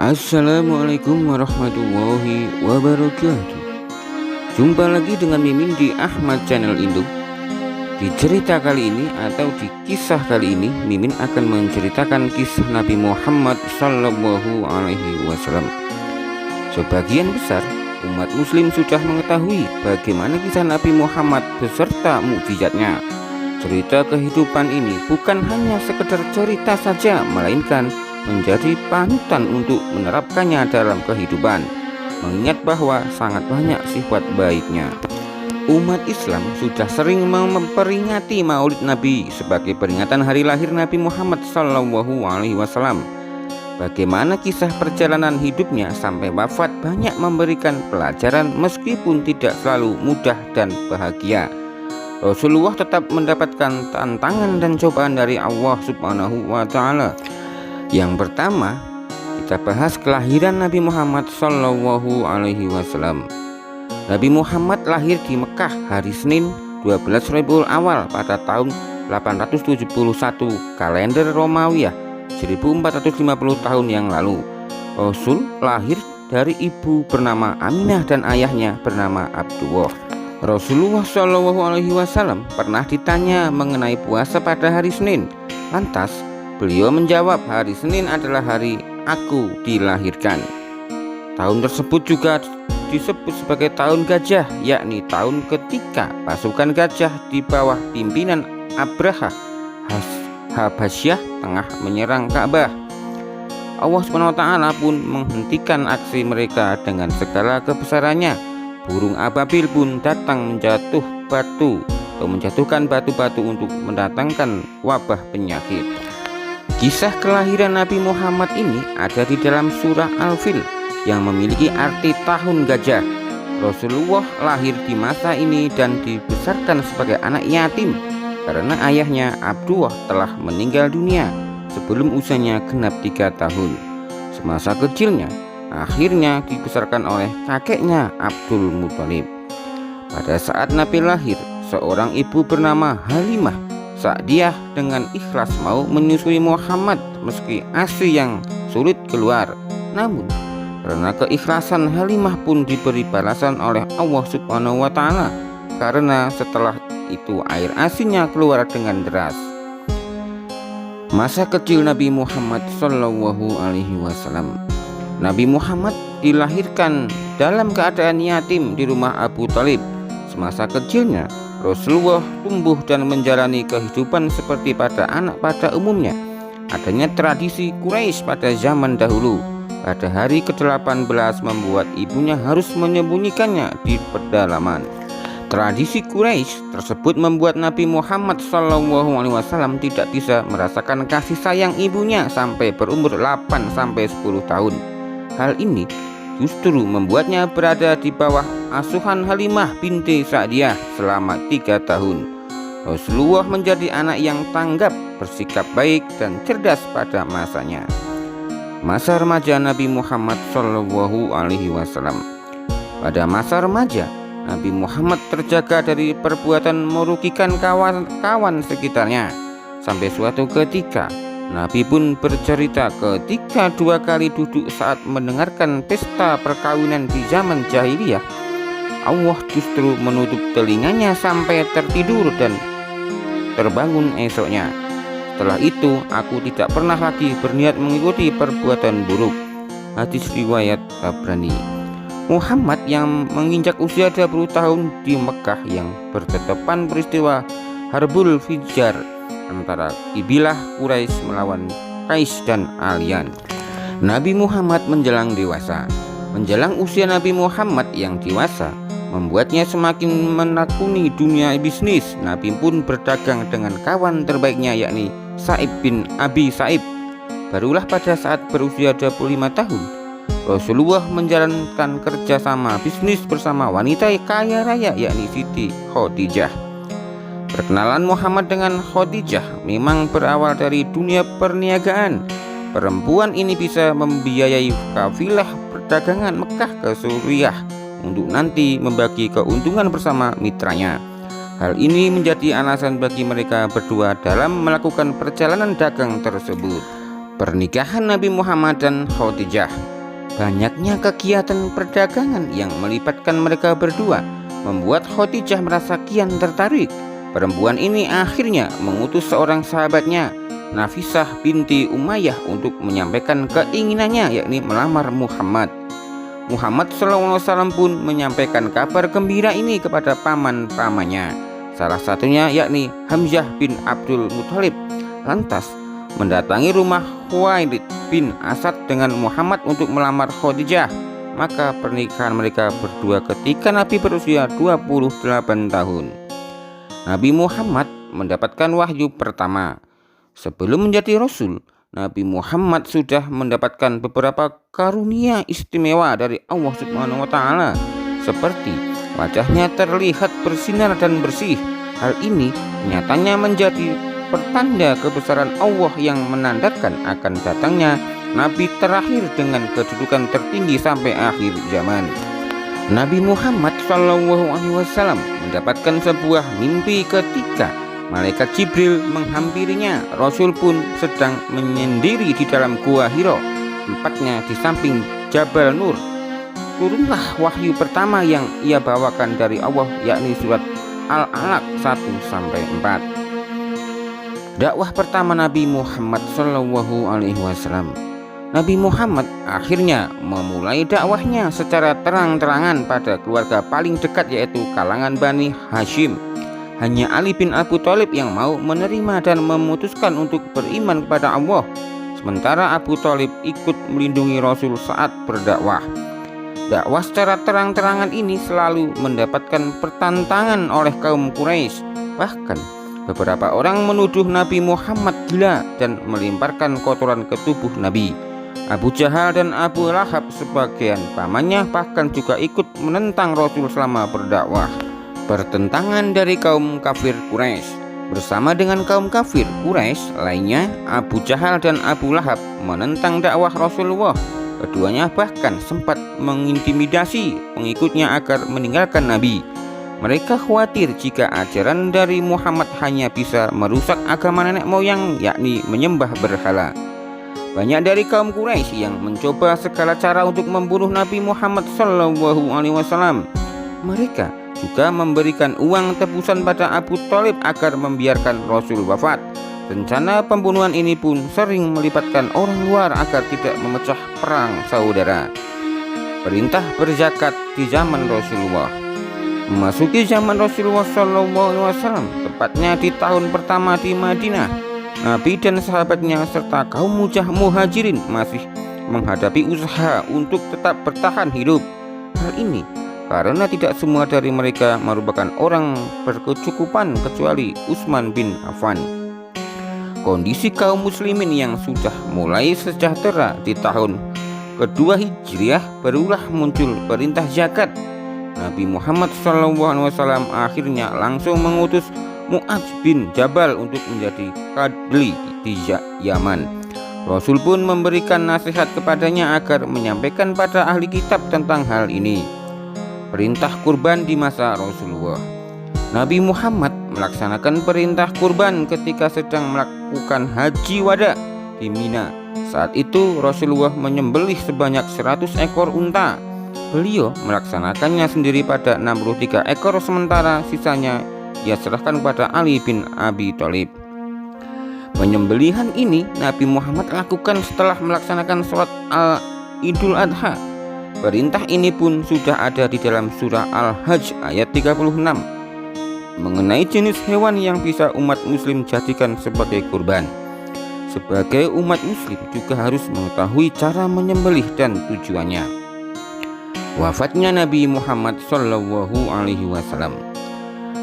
Assalamualaikum warahmatullahi wabarakatuh. Jumpa lagi dengan Mimin di Ahmad Channel Indo. Di cerita kali ini atau di kisah kali ini, Mimin akan menceritakan kisah Nabi Muhammad Sallallahu Alaihi Wasallam. Sebagian besar umat muslim sudah mengetahui bagaimana kisah Nabi Muhammad beserta mukjizatnya. Cerita kehidupan ini bukan hanya sekedar cerita saja, melainkan menjadi panutan untuk menerapkannya dalam kehidupan, mengingat bahwa sangat banyak sifat baiknya. Umat Islam sudah sering memperingati Maulid Nabi sebagai peringatan hari lahir Nabi Muhammad SAW. Bagaimana kisah perjalanan hidupnya sampai wafat banyak memberikan pelajaran meskipun tidak selalu mudah dan bahagia. Rasulullah tetap mendapatkan tantangan dan cobaan dari Allah Subhanahu wa Ta'ala. Yang pertama, kita bahas kelahiran Nabi Muhammad Sallallahu Alaihi Wasallam. Nabi Muhammad lahir di Mekah hari Senin 12 Rabiul Awal pada tahun 871 kalender Romawi, 1450 tahun yang lalu. Rasul lahir dari ibu bernama Aminah dan ayahnya bernama Abdullah. Rasulullah Shallallahu Alaihi Wasallam pernah ditanya mengenai puasa pada hari Senin. Lantas beliau menjawab, hari Senin adalah hari aku dilahirkan. Tahun tersebut juga disebut sebagai tahun gajah, yakni tahun ketika pasukan gajah di bawah pimpinan Abraha Habasyah tengah menyerang Ka'bah. Allah SWT pun menghentikan aksi mereka dengan segala kebesarannya. Burung ababil pun datang menjatuhkan batu-batu untuk mendatangkan wabah penyakit. Kisah kelahiran Nabi Muhammad ini ada di dalam surah Al-Fil yang memiliki arti tahun gajah. Rasulullah lahir di masa ini dan dibesarkan sebagai anak yatim karena ayahnya Abdullah telah meninggal dunia sebelum usianya genap 3 tahun. Semasa kecilnya akhirnya dibesarkan oleh kakeknya Abdul Muthalib. Pada saat Nabi lahir, seorang ibu bernama Halimah Sa'diyah dengan ikhlas mau menyusui Muhammad meski ASI yang sulit keluar. Namun karena keikhlasan Halimah pun diberi balasan oleh Allah Subhanahu wa Ta'ala, karena setelah itu air ASInya keluar dengan deras. Masa kecil Nabi Muhammad Sallallahu Alaihi Wasallam. Nabi Muhammad dilahirkan dalam keadaan yatim di rumah Abu Talib. Semasa kecilnya Rasulullah tumbuh dan menjalani kehidupan seperti pada anak pada umumnya. Adanya tradisi Quraisy pada zaman dahulu pada hari ke-18 membuat ibunya harus menyembunyikannya di pedalaman. Tradisi Quraisy tersebut membuat Nabi Muhammad SAW tidak bisa merasakan kasih sayang ibunya sampai berumur 8-10 tahun. Hal ini justru membuatnya berada di bawah asuhan Halimah binti Sa'diyah selama 3 tahun. Rasulullah menjadi anak yang tanggap, bersikap baik dan cerdas pada masanya. Masa remaja Nabi Muhammad Shallallahu Alaihi Wasallam. Pada masa remaja, Nabi Muhammad terjaga dari perbuatan merugikan kawan-kawan sekitarnya. Sampai suatu ketika Nabi pun bercerita ketika 2 kali duduk saat mendengarkan pesta perkawinan di zaman jahiliyah, Allah justru menutup telinganya sampai tertidur dan terbangun esoknya. Setelah itu aku tidak pernah lagi berniat mengikuti perbuatan buruk. Hadis riwayat Tabrani. Muhammad yang menginjak usia 20 tahun di Mekah yang bertepatan peristiwa Harbul Fijar antara kabilah Quraisy melawan Qais dan Alian. Nabi Muhammad menjelang dewasa. Menjelang usia Nabi Muhammad yang dewasa membuatnya semakin menekuni dunia bisnis. Nabi pun berdagang dengan kawan terbaiknya yakni Sa'ib bin Abi Sa'ib. Barulah pada saat berusia 25 tahun Rasulullah menjalankan kerjasama bisnis bersama wanita kaya raya yakni Siti Khadijah. Perkenalan Muhammad dengan Khadijah memang berawal dari dunia perniagaan. Perempuan ini bisa membiayai kafilah perdagangan Mekah ke Suriah untuk nanti membagi keuntungan bersama mitranya. Hal ini menjadi alasan bagi mereka berdua dalam melakukan perjalanan dagang tersebut. Pernikahan Nabi Muhammad dan Khadijah. Banyaknya kegiatan perdagangan yang melibatkan mereka berdua membuat Khadijah merasa kian tertarik. Perempuan ini akhirnya mengutus seorang sahabatnya, Nafisah binti Umayyah, untuk menyampaikan keinginannya, yakni melamar Muhammad. Muhammad SAW pun menyampaikan kabar gembira ini kepada paman-pamannya, salah satunya yakni Hamzah bin Abdul Muthalib. Lantas mendatangi rumah Khuwailid bin Asad dengan Muhammad untuk melamar Khadijah. Maka pernikahan mereka berdua ketika Nabi berusia 28 tahun. Nabi Muhammad mendapatkan wahyu pertama. Sebelum menjadi Rasul, Nabi Muhammad sudah mendapatkan beberapa karunia istimewa dari Allah Subhanahu wa Ta'ala, seperti wajahnya terlihat bersinar dan bersih. Hal ini nyatanya menjadi pertanda kebesaran Allah yang menandakan akan datangnya Nabi terakhir dengan kedudukan tertinggi sampai akhir zaman. Nabi Muhammad SAW mendapatkan sebuah mimpi ketika malaikat Jibril menghampirinya. Rasul pun sedang menyendiri di dalam gua Hira, tempatnya di samping Jabal Nur. Turunlah wahyu pertama yang ia bawakan dari Allah, yakni surat Al-Alaq 1-4. Dakwah pertama Nabi Muhammad SAW. Nabi Muhammad akhirnya memulai dakwahnya secara terang-terangan pada keluarga paling dekat, yaitu kalangan Bani Hashim. Hanya Ali bin Abi Thalib yang mau menerima dan memutuskan untuk beriman kepada Allah, sementara Abu Thalib ikut melindungi Rasul saat berdakwah. Dakwah secara terang-terangan ini selalu mendapatkan pertentangan oleh kaum Quraisy. Bahkan beberapa orang menuduh Nabi Muhammad gila dan melemparkan kotoran ke tubuh Nabi. Abu Jahal dan Abu Lahab, sebagian pamannya, bahkan juga ikut menentang Rasul selama berdakwah. Pertentangan dari kaum kafir Quraisy bersama dengan kaum kafir Quraisy lainnya, Abu Jahal dan Abu Lahab, menentang dakwah Rasulullah. Keduanya bahkan sempat mengintimidasi pengikutnya agar meninggalkan Nabi. Mereka khawatir jika ajaran dari Muhammad hanya bisa merusak agama nenek moyang, yakni menyembah berhala. Banyak dari kaum Quraisy yang mencoba segala cara untuk membunuh Nabi Muhammad SAW. Mereka juga memberikan uang tebusan pada Abu Thalib agar membiarkan Rasul wafat. Rencana pembunuhan ini pun sering melibatkan orang luar agar tidak memecah perang saudara. Perintah berzakat di zaman Rasulullah. Memasuki zaman Rasulullah SAW, tepatnya di tahun pertama di Madinah, Nabi dan sahabatnya serta kaum muhajirin masih menghadapi usaha untuk tetap bertahan hidup. Hal ini karena tidak semua dari mereka merupakan orang berkecukupan kecuali Utsman bin Affan. Kondisi kaum muslimin yang sudah mulai sejahtera di tahun kedua Hijriah barulah muncul perintah zakat. Nabi Muhammad SAW akhirnya langsung mengutus Mu'adz bin Jabal untuk menjadi kadli di Yaman. Rasul pun memberikan nasihat kepadanya agar menyampaikan pada ahli kitab tentang hal ini. Perintah kurban di masa Rasulullah. Nabi Muhammad melaksanakan perintah kurban ketika sedang melakukan haji wada di Mina. Saat itu Rasulullah menyembelih sebanyak 100 ekor unta. Beliau melaksanakannya sendiri pada 63 ekor, sementara sisanya ia serahkan kepada Ali bin Abi Thalib. Penyembelihan ini Nabi Muhammad lakukan setelah melaksanakan sholat Idul Adha. Perintah ini pun sudah ada di dalam surah Al-Hajj ayat 36 mengenai jenis hewan yang bisa umat muslim jadikan sebagai kurban. Sebagai umat muslim juga harus mengetahui cara menyembelih dan tujuannya. Wafatnya Nabi Muhammad SAW.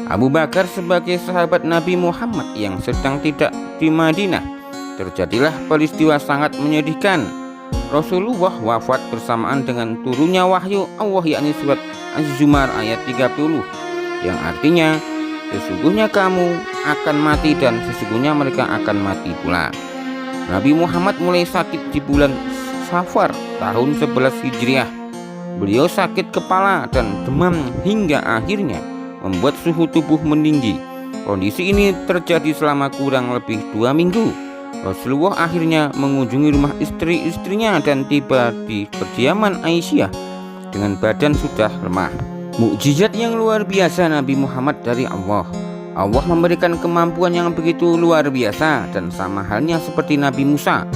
Abu Bakar sebagai sahabat Nabi Muhammad yang sedang tidak di Madinah, terjadilah peristiwa sangat menyedihkan. Rasulullah wafat bersamaan dengan turunnya wahyu Allah, yakni surat Az-Zumar ayat 30, yang artinya sesungguhnya kamu akan mati dan sesungguhnya mereka akan mati pula. Nabi Muhammad mulai sakit di bulan Safar tahun 11 Hijriah. Beliau sakit kepala dan demam hingga akhirnya membuat suhu tubuh meninggi. Kondisi ini terjadi selama kurang lebih 2 minggu. Rasulullah akhirnya mengunjungi rumah istri-istrinya dan tiba di kediaman Aisyah dengan badan sudah lemah. Mukjizat yang luar biasa Nabi Muhammad dari Allah. Allah memberikan kemampuan yang begitu luar biasa, dan sama halnya seperti Nabi Musa,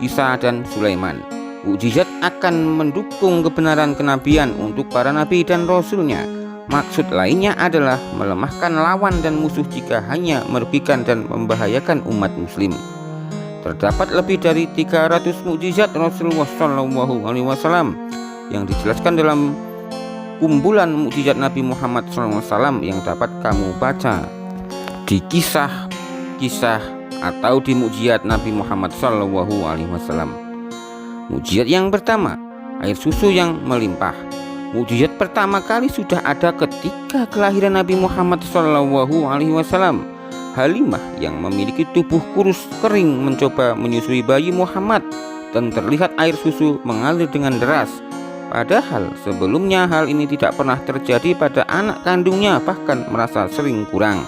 Isa, dan Sulaiman. Mukjizat akan mendukung kebenaran kenabian untuk para nabi dan rasulnya. Maksud lainnya adalah melemahkan lawan dan musuh jika hanya merugikan dan membahayakan umat muslim. Terdapat lebih dari 300 mukjizat Rasulullah SAW yang dijelaskan dalam kumpulan mukjizat Nabi Muhammad SAW yang dapat kamu baca di kisah-kisah atau di mukjizat Nabi Muhammad SAW. Mukjizat yang pertama, air susu yang melimpah. Mukjizat pertama kali sudah ada ketika kelahiran Nabi Muhammad SAW. Halimah yang memiliki tubuh kurus kering mencoba menyusui bayi Muhammad dan terlihat air susu mengalir dengan deras. Padahal sebelumnya hal ini tidak pernah terjadi pada anak kandungnya, bahkan merasa sering kurang.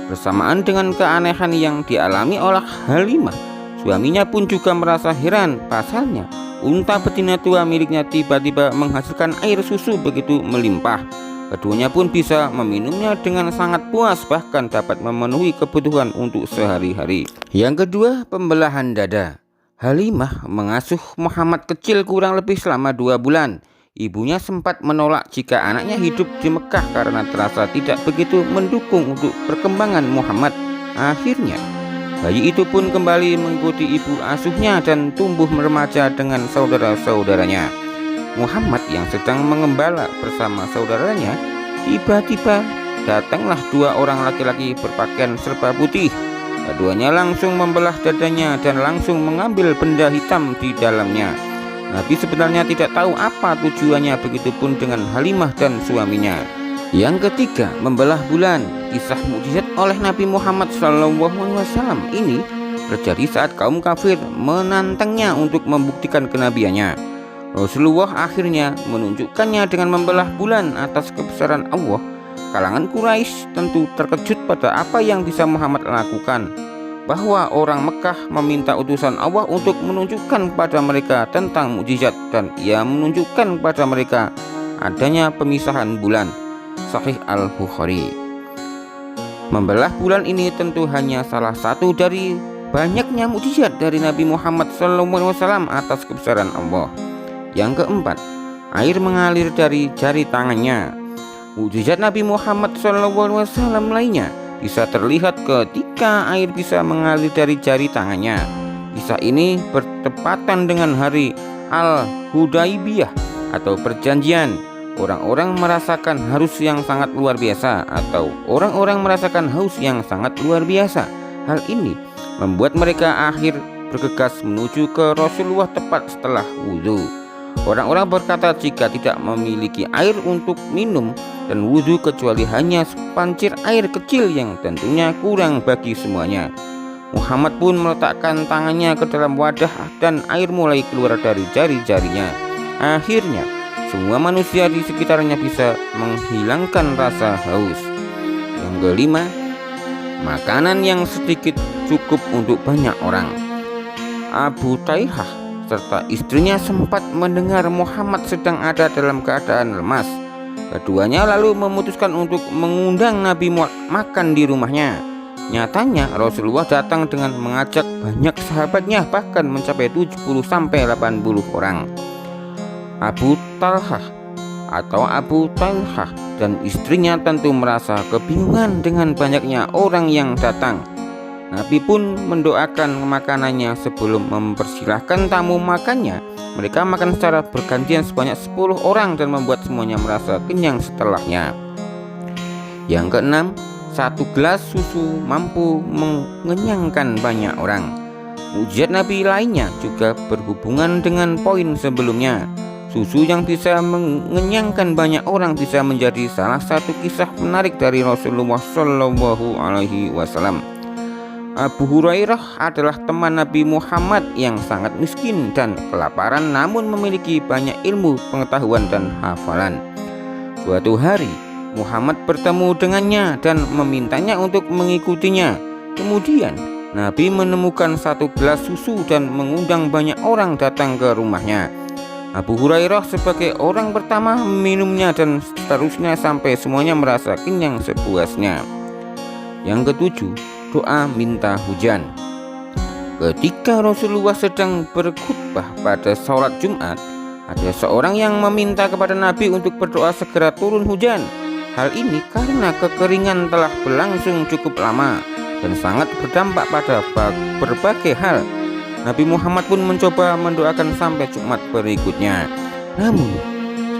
Bersamaan dengan keanehan yang dialami oleh Halimah, suaminya pun juga merasa heran. Pasalnya, unta betina tua miliknya tiba-tiba menghasilkan air susu begitu melimpah. Keduanya pun bisa meminumnya dengan sangat puas, bahkan dapat memenuhi kebutuhan untuk sehari-hari. Yang kedua, pembelahan dada. Halimah mengasuh Muhammad kecil kurang lebih selama 2 bulan. Ibunya sempat menolak jika anaknya hidup di Mekah karena terasa tidak begitu mendukung untuk perkembangan Muhammad. Akhirnya, bayi itu pun kembali mengikuti ibu asuhnya dan tumbuh remaja dengan saudara-saudaranya. Muhammad yang sedang mengembala bersama saudaranya, tiba-tiba datanglah 2 orang laki-laki berpakaian serba putih. Keduanya langsung membelah dadanya dan langsung mengambil benda hitam di dalamnya. Nabi sebenarnya tidak tahu apa tujuannya, begitupun dengan Halimah dan suaminya. Yang ketiga, membelah bulan. Kisah mukjizat oleh Nabi Muhammad SAW ini terjadi saat kaum kafir menantangnya untuk membuktikan kenabiannya. Rasulullah akhirnya menunjukkannya dengan membelah bulan atas kebesaran Allah. Kalangan Quraisy tentu terkejut pada apa yang bisa Muhammad lakukan, bahwa orang Mekah meminta utusan Allah untuk menunjukkan kepada mereka tentang mukjizat, dan ia menunjukkan kepada mereka adanya pemisahan bulan. Sahih Al-Bukhari. Membelah bulan ini tentu hanya salah satu dari banyaknya mukjizat dari Nabi Muhammad SAW atas kebesaran Allah. Yang keempat, air mengalir dari jari tangannya. Mukjizat Nabi Muhammad SAW lainnya bisa terlihat ketika air bisa mengalir dari jari tangannya. Kisah ini bertepatan dengan hari Al-Hudaybiyah atau perjanjian. Orang-orang merasakan haus yang sangat luar biasa, atau orang-orang merasakan haus yang sangat luar biasa. Hal ini membuat mereka akhir bergegas menuju ke Rasulullah tepat setelah wudhu. Orang-orang berkata jika tidak memiliki air untuk minum dan wudhu kecuali hanya sepancir air kecil yang tentunya kurang bagi semuanya. Muhammad pun meletakkan tangannya ke dalam wadah dan air mulai keluar dari jari-jarinya. Akhirnya semua manusia di sekitarnya bisa menghilangkan rasa haus. Yang kelima, makanan yang sedikit cukup untuk banyak orang. Abu Taihah serta istrinya sempat mendengar Muhammad sedang ada dalam keadaan lemas. Keduanya lalu memutuskan untuk mengundang Nabi makan di rumahnya. Nyatanya Rasulullah datang dengan mengajak banyak sahabatnya, bahkan mencapai 70-80 orang. Abu Talhah atau Abu Talhah dan istrinya tentu merasa kebingungan dengan banyaknya orang yang datang. Nabi pun mendoakan makanannya sebelum mempersilahkan tamu makannya. Mereka makan secara bergantian sebanyak 10 orang dan membuat semuanya merasa kenyang setelahnya. Yang keenam, 1 gelas susu mampu mengenyangkan banyak orang. Mukjizat Nabi lainnya juga berhubungan dengan poin sebelumnya. Susu yang bisa mengenyangkan banyak orang bisa menjadi salah satu kisah menarik dari Rasulullah SAW. Abu Hurairah adalah teman Nabi Muhammad yang sangat miskin dan kelaparan, namun memiliki banyak ilmu, pengetahuan, dan hafalan. Suatu hari Muhammad bertemu dengannya dan memintanya untuk mengikutinya. Kemudian Nabi menemukan satu gelas susu dan mengundang banyak orang datang ke rumahnya. Abu Hurairah sebagai orang pertama meminumnya dan seterusnya sampai semuanya merasa kenyang sepuasnya. Yang ketujuh, doa minta hujan. Ketika Rasulullah sedang berkhutbah pada sholat Jumat, ada seorang yang meminta kepada Nabi untuk berdoa segera turun hujan. Hal ini karena kekeringan telah berlangsung cukup lama dan sangat berdampak pada berbagai hal. Nabi Muhammad pun mencoba mendoakan sampai Jumat berikutnya. Namun,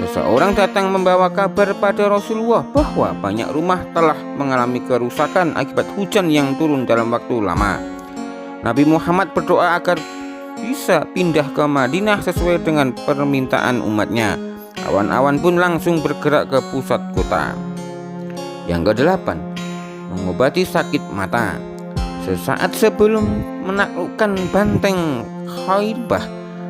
seseorang datang membawa kabar pada Rasulullah bahwa banyak rumah telah mengalami kerusakan akibat hujan yang turun dalam waktu lama. Nabi Muhammad berdoa agar bisa pindah ke Madinah sesuai dengan permintaan umatnya. Awan-awan pun langsung bergerak ke pusat kota. Yang kedelapan, mengobati sakit mata. Sesaat sebelum menaklukkan benteng Khaybar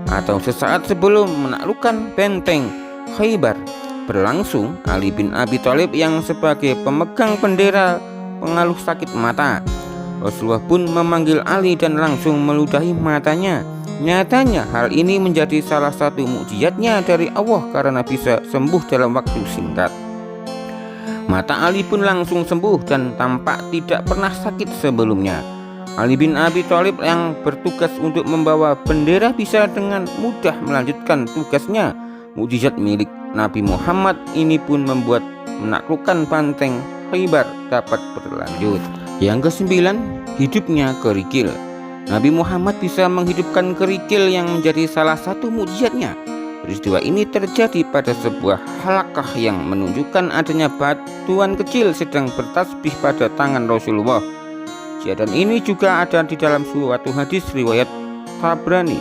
atau sesaat sebelum menaklukkan benteng Khaybar berlangsung, Ali bin Abi Thalib yang sebagai pemegang bendera pengaruh sakit mata. Rasulullah pun memanggil Ali dan langsung meludahi matanya. Nyatanya hal ini menjadi salah satu mukjizatnya dari Allah karena bisa sembuh dalam waktu singkat. Mata Ali pun langsung sembuh dan tampak tidak pernah sakit sebelumnya. Ali bin Abi Thalib yang bertugas untuk membawa bendera bisa dengan mudah melanjutkan tugasnya. Mukjizat milik Nabi Muhammad ini pun membuat menaklukkan benteng Khaybar dapat berlanjut. Yang kesembilan, hidupnya kerikil. Nabi Muhammad bisa menghidupkan kerikil yang menjadi salah satu mukjizatnya. Peristiwa ini terjadi pada sebuah halakah yang menunjukkan adanya batuan kecil sedang bertasbih pada tangan Rasulullah. Kejadian ini juga ada di dalam suatu hadis riwayat Tabrani.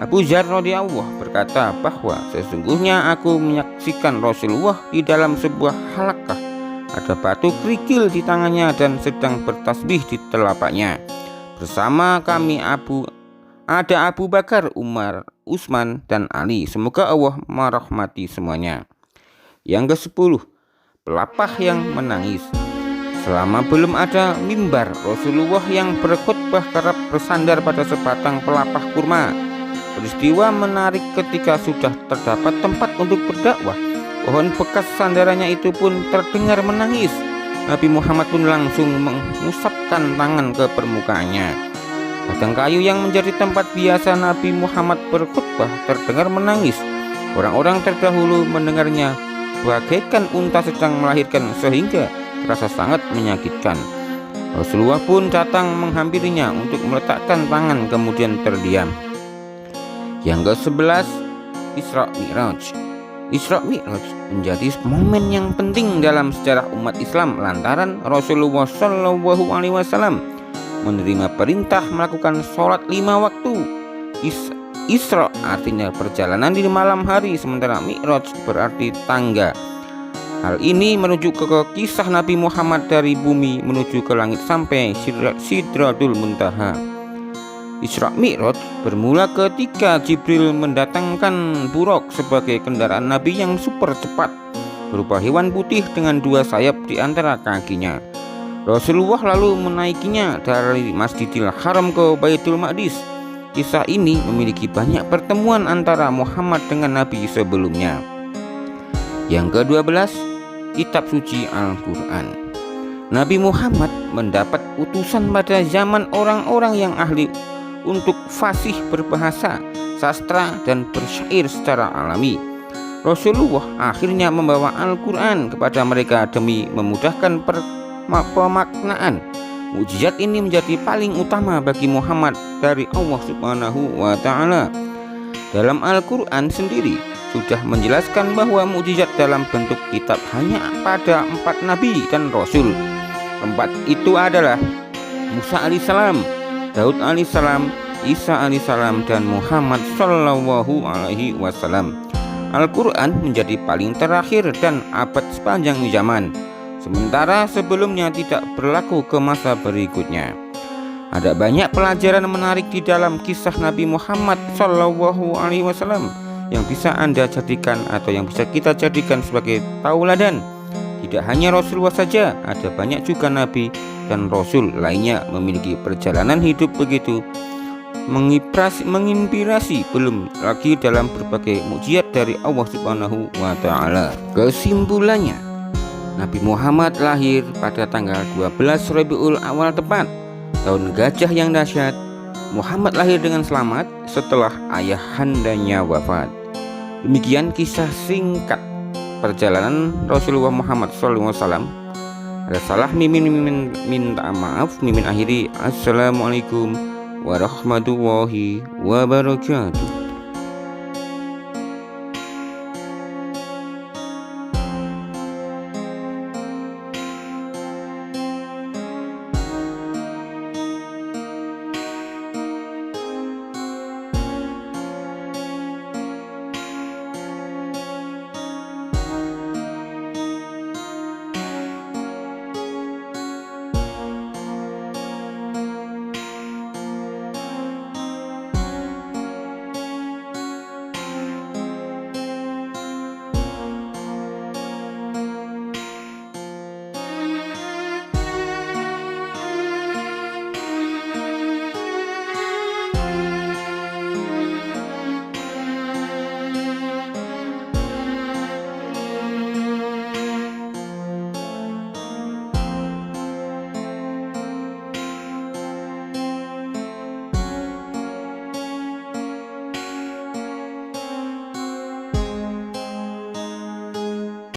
Abu Dzar radhiyallahu berkata bahwa sesungguhnya aku menyaksikan Rasulullah di dalam sebuah halakah. Ada batu kerikil di tangannya dan sedang bertasbih di telapaknya. Bersama kami ada Abu Bakar, Umar, Utsman, dan Ali. Semoga Allah merahmati semuanya. Yang ke-10, pelapah yang menangis. Selama belum ada mimbar, Rasulullah yang berkhutbah kerap bersandar pada sebatang pelapah kurma. Peristiwa menarik ketika sudah terdapat tempat untuk berdakwah. Pohon bekas sandarannya itu pun terdengar menangis. Nabi Muhammad pun langsung mengusapkan tangan ke permukaannya. Batang kayu yang menjadi tempat biasa Nabi Muhammad berkhutbah terdengar menangis. Orang-orang terdahulu mendengarnya bagaikan unta sedang melahirkan sehingga terasa sangat menyakitkan. Rasulullah pun datang menghampirinya untuk meletakkan tangan kemudian terdiam. Yang ke-11, Isra Mi'raj. Isra Mi'raj menjadi momen yang penting dalam sejarah umat Islam lantaran Rasulullah SAW menerima perintah melakukan sholat 5 waktu. Isra artinya perjalanan di malam hari, sementara Mi'raj berarti tangga. Hal ini merujuk ke kisah Nabi Muhammad dari bumi menuju ke langit sampai Sidratul Muntaha. Isra Mi'raj bermula ketika Jibril mendatangkan buraq sebagai kendaraan Nabi yang super cepat, berupa hewan putih dengan 2 sayap di antara kakinya. Rasulullah lalu menaikinya dari Masjidil Haram ke Baitul Maqdis. Kisah ini memiliki banyak pertemuan antara Muhammad dengan Nabi sebelumnya. Yang ke-12, Kitab Suci Al-Quran. Nabi Muhammad mendapat utusan pada zaman orang-orang yang ahli untuk fasih berbahasa, sastra, dan bersyair secara alami. Rasulullah akhirnya membawa Al-Quran kepada mereka demi memudahkan pemaknaan. Mukjizat ini menjadi paling utama bagi Muhammad dari Allah Subhanahu wa Ta'ala. Dalam Al-Quran sendiri sudah menjelaskan bahwa mukjizat dalam bentuk kitab hanya pada 4 nabi dan rasul. 4 itu adalah Musa alaihissalam, Daud alaihissalam, Isa alaihissalam, dan Muhammad sallallahu alaihi wasallam. Al-Quran menjadi paling terakhir dan abad sepanjang zaman, sementara sebelumnya tidak berlaku ke masa berikutnya. Ada banyak pelajaran menarik di dalam kisah Nabi Muhammad sallallahu alaihi wasallam yang bisa Anda jadikan atau yang bisa kita jadikan sebagai tauladan Tidak hanya Rasulullah saja, ada banyak juga nabi dan rasul lainnya memiliki perjalanan hidup begitu menginspirasi, belum lagi dalam berbagai mukjizat dari Allah Subhanahu wa taala. Kesimpulannya, Nabi Muhammad lahir pada tanggal 12 Rabiul Awal tepat tahun gajah yang dahsyat. Muhammad lahir dengan selamat setelah ayahandanya wafat. Demikian kisah singkat perjalanan Rasulullah Muhammad SAW. Ada salah mimin minta maaf. Mimin akhiri. Assalamualaikum warahmatullahi wabarakatuh.